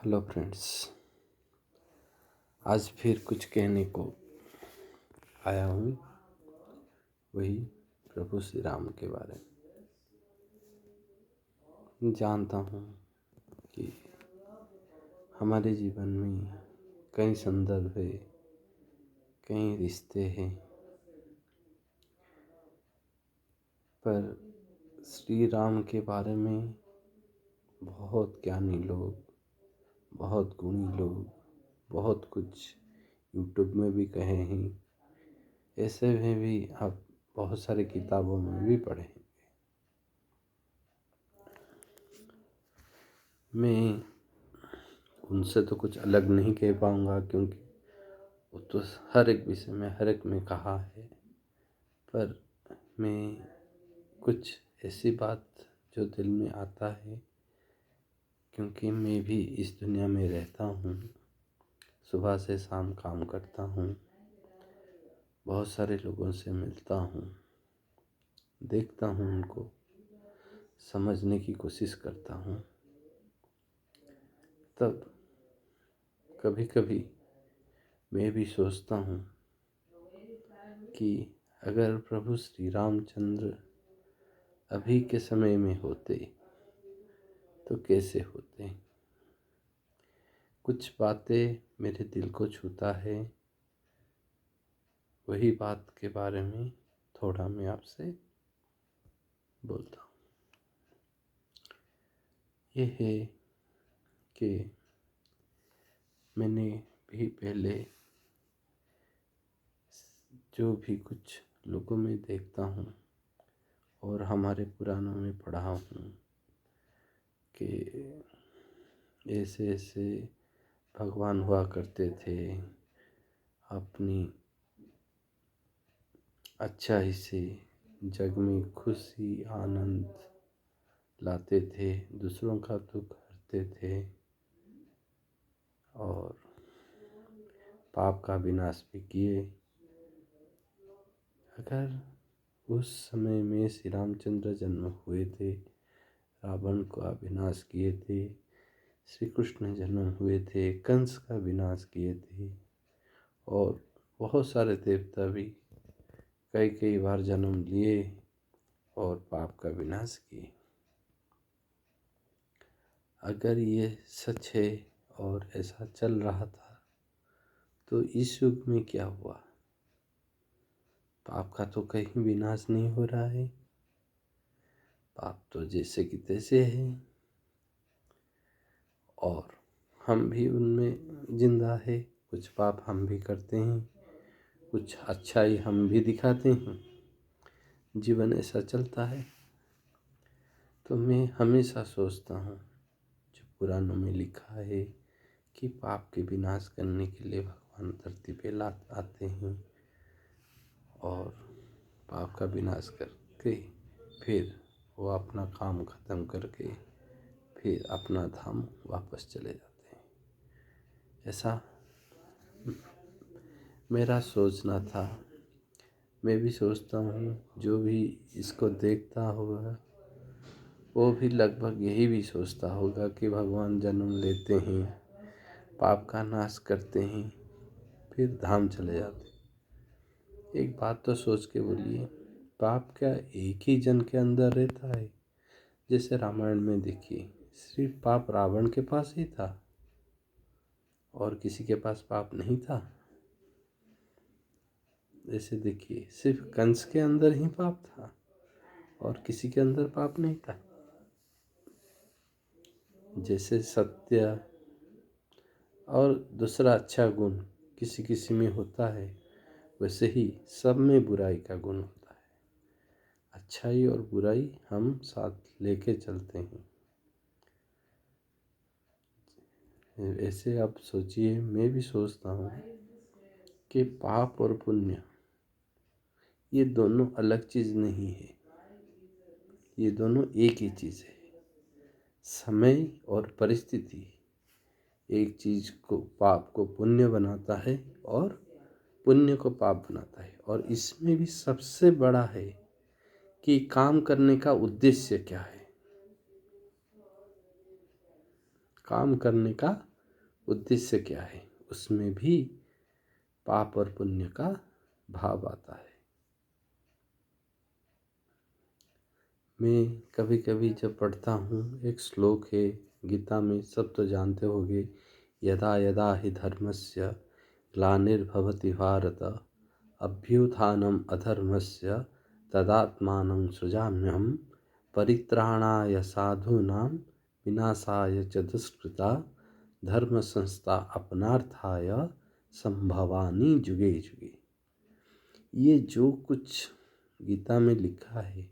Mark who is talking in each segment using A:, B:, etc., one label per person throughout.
A: Hello friends, आज फिर कुछ कहने को आया हूँ, वही प्रभु श्री राम के बारे में। जानता हूँ कि हमारे जीवन में कई संदर्भ है, कई रिश्ते हैं, पर श्री राम के बारे में बहुत ज्ञानी लोग, बहुत गुणी लोग, बहुत कुछ यूट्यूब में भी कहे हैं, ऐसे में भी आप बहुत सारी किताबों में भी पढ़े हैं। मैं उनसे तो कुछ अलग नहीं कह पाऊँगा, क्योंकि वो तो हर एक विषय में हर एक में कहा है, पर मैं कुछ ऐसी बात जो दिल में आता है, क्योंकि मैं भी इस दुनिया में रहता हूँ, सुबह से शाम काम करता हूँ, बहुत सारे लोगों से मिलता हूँ, देखता हूँ, उनको समझने की कोशिश करता हूँ। तब कभी कभी मैं भी सोचता हूँ कि अगर प्रभु श्री रामचंद्र अभी के समय में होते तो कैसे होते। कुछ बातें मेरे दिल को छूता है, वही बात के बारे में थोड़ा मैं आपसे बोलता हूँ। ये है कि मैंने भी पहले जो भी कुछ लोगों में देखता हूँ और हमारे पुराणों में पढ़ा हूँ कि ऐसे ऐसे भगवान हुआ करते थे, अपनी अच्छाई से जग में खुशी आनंद लाते थे, दूसरों का दुख हरते थे और पाप का विनाश भी किए। अगर उस समय में श्री रामचंद्र जन्म हुए थे, रावण का विनाश किए थे, श्री कृष्ण जन्म हुए थे, कंस का विनाश किए थे और बहुत सारे देवता भी कई कई बार जन्म लिए और पाप का विनाश किए। अगर ये सच है और ऐसा चल रहा था, तो इस युग में क्या हुआ? पाप का तो कहीं विनाश नहीं हो रहा है, पाप तो जैसे कि तैसे है और हम भी उनमें जिंदा है। कुछ पाप हम भी करते हैं, कुछ अच्छाई हम भी दिखाते हैं, जीवन ऐसा चलता है। तो मैं हमेशा सोचता हूँ, जो पुराणों में लिखा है कि पाप के विनाश करने के लिए भगवान धरती पे आते हैं और पाप का विनाश करके फिर वो अपना काम ख़त्म करके फिर अपना धाम वापस चले जाते हैं। ऐसा मेरा सोचना था। मैं भी सोचता हूँ, जो भी इसको देखता होगा वो भी लगभग यही भी सोचता होगा कि भगवान जन्म लेते हैं, पाप का नाश करते हैं, फिर धाम चले जाते हैं। एक बात तो सोच के बोलिए, पाप क्या एक ही जन के अंदर रहता है? जैसे रामायण में देखिए, सिर्फ पाप रावण के पास ही था और किसी के पास पाप नहीं था। जैसे देखिए, सिर्फ कंस के अंदर ही पाप था और किसी के अंदर पाप नहीं था। जैसे सत्य और दूसरा अच्छा गुण किसी किसी में होता है, वैसे ही सब में बुराई का गुण होता है। अच्छाई और बुराई हम साथ लेके चलते हैं। ऐसे आप सोचिए, मैं भी सोचता हूँ कि पाप और पुण्य ये दोनों अलग चीज़ नहीं है, ये दोनों एक ही चीज़ है। समय और परिस्थिति एक चीज़ को, पाप को पुण्य बनाता है और पुण्य को पाप बनाता है। और इसमें भी सबसे बड़ा है कि काम करने का उद्देश्य क्या है। काम करने का उद्देश्य क्या है, उसमें भी पाप और पुण्य का भाव आता है। मैं कभी कभी जब पढ़ता हूँ, एक श्लोक है गीता में, सब तो जानते होंगे, यदा यदा हि धर्मस्य ग्लानिर्भवति भारत अभ्युत्थानम् अधर्मस्य तदात्मानं सृजाम्यहं परित्राणाय साधूनां विनाशाय च दुष्कृता धर्म संस्था अपनार्थाय संभवानि जुगे जुगे। ये जो कुछ गीता में लिखा है,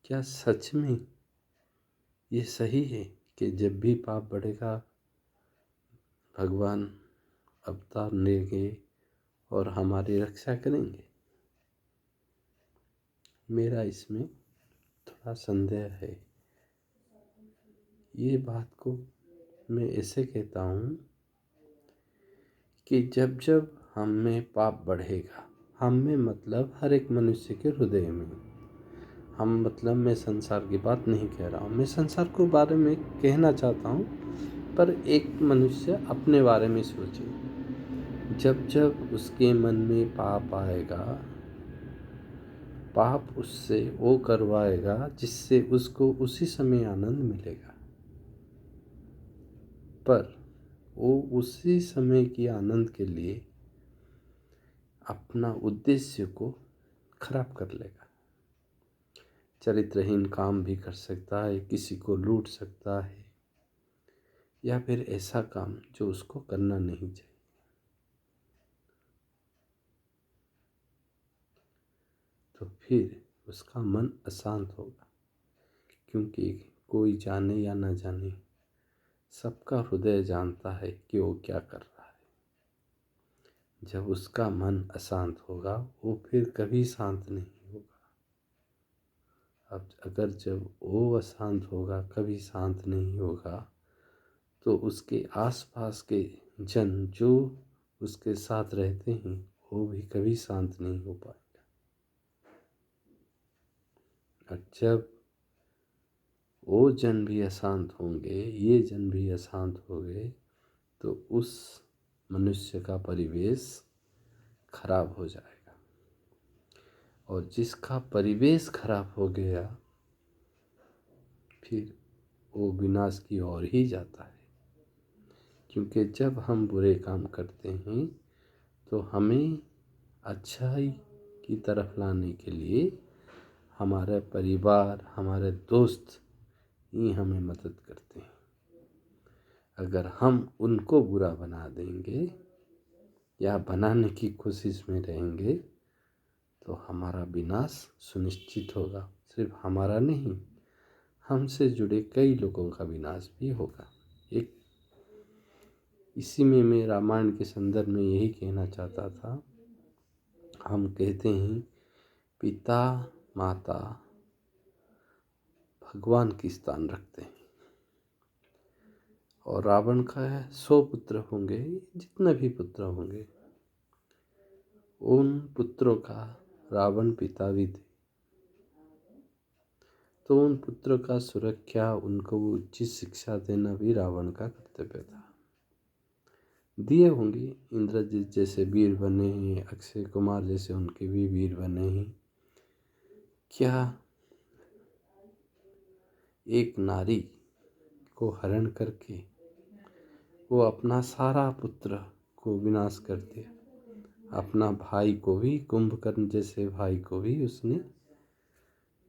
A: क्या सच में ये सही है कि जब भी पाप बढ़ेगा भगवान अवतार लेंगे और हमारी रक्षा करेंगे? मेरा इसमें थोड़ा संदेह है। ये बात को मैं ऐसे कहता हूँ कि जब जब हम में पाप बढ़ेगा, हम में मतलब हर एक मनुष्य के हृदय में, हम मतलब मैं संसार की बात नहीं कह रहा हूँ, मैं संसार के बारे में कहना चाहता हूँ, पर एक मनुष्य अपने बारे में सोचे। जब जब उसके मन में पाप आएगा, पाप उससे वो करवाएगा जिससे उसको उसी समय आनंद मिलेगा, पर वो उसी समय की आनंद के लिए अपना उद्देश्य को खराब कर लेगा। चरित्रहीन काम भी कर सकता है, किसी को लूट सकता है, या फिर ऐसा काम जो उसको करना नहीं चाहिए। तो फिर उसका मन अशांत होगा, क्योंकि कोई जाने या न जाने सबका हृदय जानता है कि वो क्या कर रहा है। जब उसका मन अशांत होगा, वो फिर कभी शांत नहीं होगा। अब अगर जब वो अशांत होगा, कभी शांत नहीं होगा, तो उसके आसपास के जन जो उसके साथ रहते हैं, वो भी कभी शांत नहीं हो पाएगा। और जब वो जन भी अशांत होंगे, ये जन भी अशांत हो गए, तो उस मनुष्य का परिवेश खराब हो जाएगा। और जिसका परिवेश खराब हो गया, फिर वो विनाश की ओर ही जाता है। क्योंकि जब हम बुरे काम करते हैं, तो हमें अच्छाई की तरफ लाने के लिए हमारा परिवार, हमारे दोस्त ही हमें मदद करते हैं। अगर हम उनको बुरा बना देंगे या बनाने की कोशिश में रहेंगे, तो हमारा विनाश सुनिश्चित होगा। सिर्फ हमारा नहीं, हमसे जुड़े कई लोगों का विनाश भी होगा। एक इसी में मैं रामायण के संदर्भ में यही कहना चाहता था। हम कहते हैं पिता माता भगवान की स्थान रखते हैं, और रावण का 100 पुत्र होंगे, जितने भी पुत्र होंगे, उन पुत्रों का रावण पिता भी थे। तो उन पुत्रों का सुरक्षा, उनको उचित शिक्षा देना भी रावण का कर्तव्य था। दिए होंगे, इंद्रजीत जैसे वीर बने हैं, अक्षय कुमार जैसे उनके भी वीर बने हैं। क्या एक नारी को हरण करके वो अपना सारा पुत्र को विनाश कर दिया? अपना भाई को भी, कुंभकर्ण जैसे भाई को भी उसने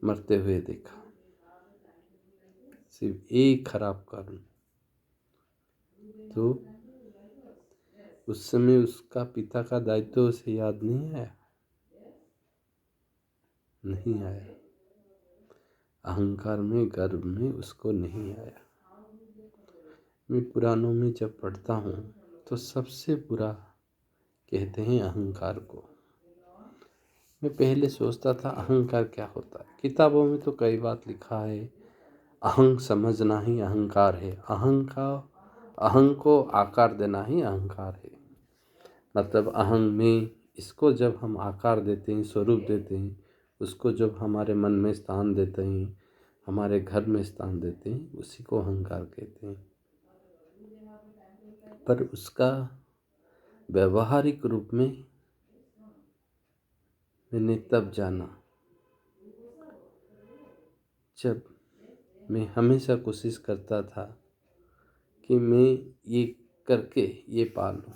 A: मरते हुए देखा, सिर्फ एक खराब कारण। तो उस समय उसका पिता का दायित्व उसे याद नहीं आया? नहीं आया। अहंकार में, गर्व में उसको नहीं आया। मैं पुराणों में जब पढ़ता हूँ, तो सबसे बुरा कहते हैं अहंकार को। मैं पहले सोचता था अहंकार क्या होता है। किताबों में तो कई बात लिखा है, अहंग समझना ही अहंकार है, अहंग को आकार देना ही अहंकार है। मतलब अहंग में इसको जब हम आकार देते हैं, स्वरूप देते हैं, उसको जब हमारे मन में स्थान देते हैं, हमारे घर में स्थान देते हैं, उसी को अहंकार कहते हैं। पर उसका व्यवहारिक रूप में मैंने तब जाना जब मैं हमेशा कोशिश करता था कि मैं ये करके ये पालूं,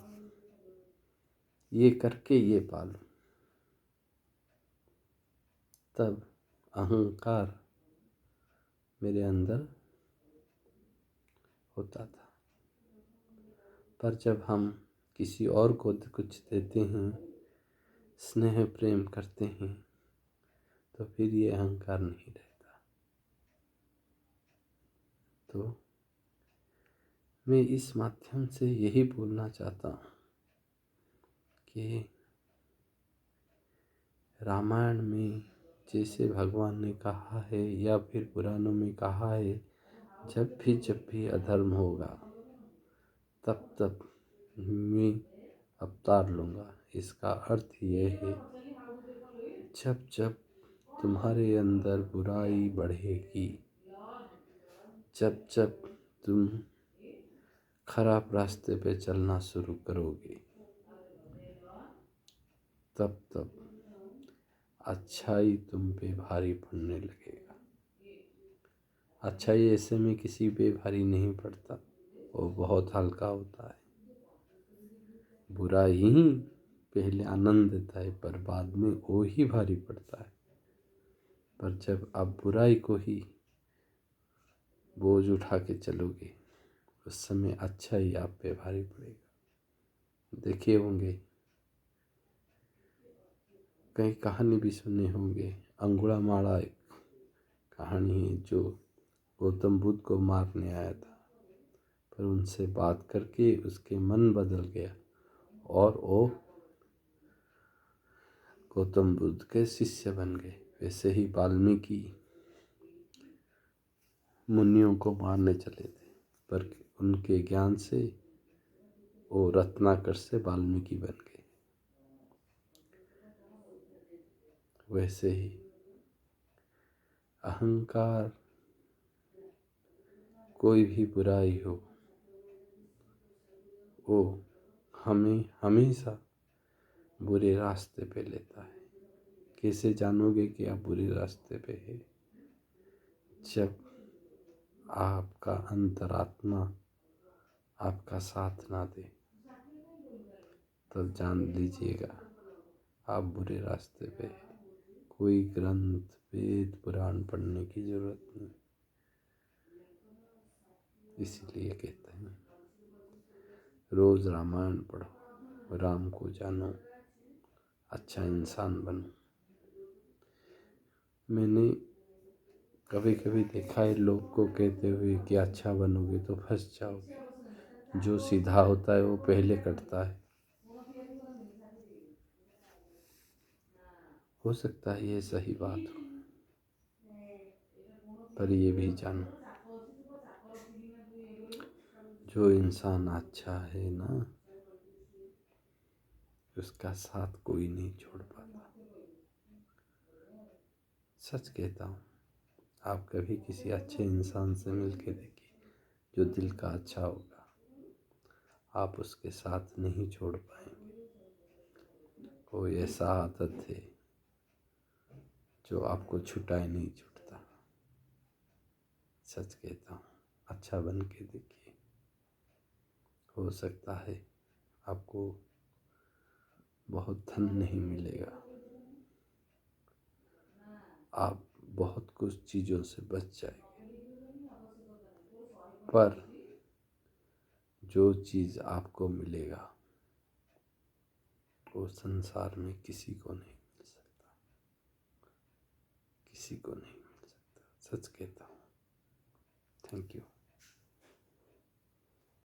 A: ये करके ये पालूं। तब अहंकार मेरे अंदर होता था। पर जब हम किसी और को कुछ देते हैं, स्नेह प्रेम करते हैं, तो फिर ये अहंकार नहीं रहता। तो मैं इस माध्यम से यही बोलना चाहता हूँ कि रामायण में जैसे भगवान ने कहा है या फिर पुराणों में कहा है, जब भी अधर्म होगा तब तब मैं अवतार लूँगा। इसका अर्थ ये है, जब जब तुम्हारे अंदर बुराई बढ़ेगी, जब जब तुम खराब रास्ते पे चलना शुरू करोगे, तब तब अच्छाई तुम पे भारी पड़ने लगेगा। अच्छाई ऐसे में किसी पे भारी नहीं पड़ता, वो बहुत हल्का होता है। बुरा ही पहले आनंद देता है, पर बाद में वो ही भारी पड़ता है। पर जब आप बुराई को ही बोझ उठा के चलोगे, उस समय अच्छा ही आप पे भारी पड़ेगा। देखे होंगे, कई कहानी भी सुने होंगे। अंगुड़ा माड़ा एक कहानी है जो गौतम बुद्ध को मारने आया था, पर उनसे बात करके उसके मन बदल गया और वो गौतम बुद्ध के शिष्य बन गए। वैसे ही वाल्मीकि मुनियों को मारने चले थे, पर उनके ज्ञान से वो रत्नाकर से वाल्मीकि बन गए। वैसे ही अहंकार, कोई भी बुराई हो, वो हमें हमेशा बुरे रास्ते पे लेता है। कैसे जानोगे कि आप बुरे रास्ते पे हैं? जब आपका अंतरात्मा आपका साथ ना दे, तब जान लीजिएगा आप बुरे रास्ते पे हैं। कोई ग्रंथ, वेद, पुराण पढ़ने की जरूरत नहीं। इसीलिए कहते हैं, रोज रामायण पढ़ो, राम को जानो, अच्छा इंसान बनो। मैंने कभी कभी देखा है लोग को कहते हुए कि अच्छा बनोगे तो फंस जाओगे। जो सीधा होता है वो पहले कटता है। हो सकता है ये सही बात हो, पर ये भी जानो, जो इंसान अच्छा है ना, उसका साथ कोई नहीं छोड़ पाता। सच कहता हूँ, आप कभी किसी अच्छे इंसान से मिल के देखिए, जो दिल का अच्छा होगा, आप उसके साथ नहीं छोड़ पाएंगे। कोई ऐसा आदत है जो आपको छुटाए नहीं छूटता। सच कहता हूँ, अच्छा बन के देखिए। हो सकता है आपको बहुत धन नहीं मिलेगा, आप बहुत कुछ चीज़ों से बच जाएंगे, पर जो चीज़ आपको मिलेगा वो संसार में किसी को नहीं मिल सकता, किसी को नहीं मिल सकता। सच कहता हूँ। Thank you.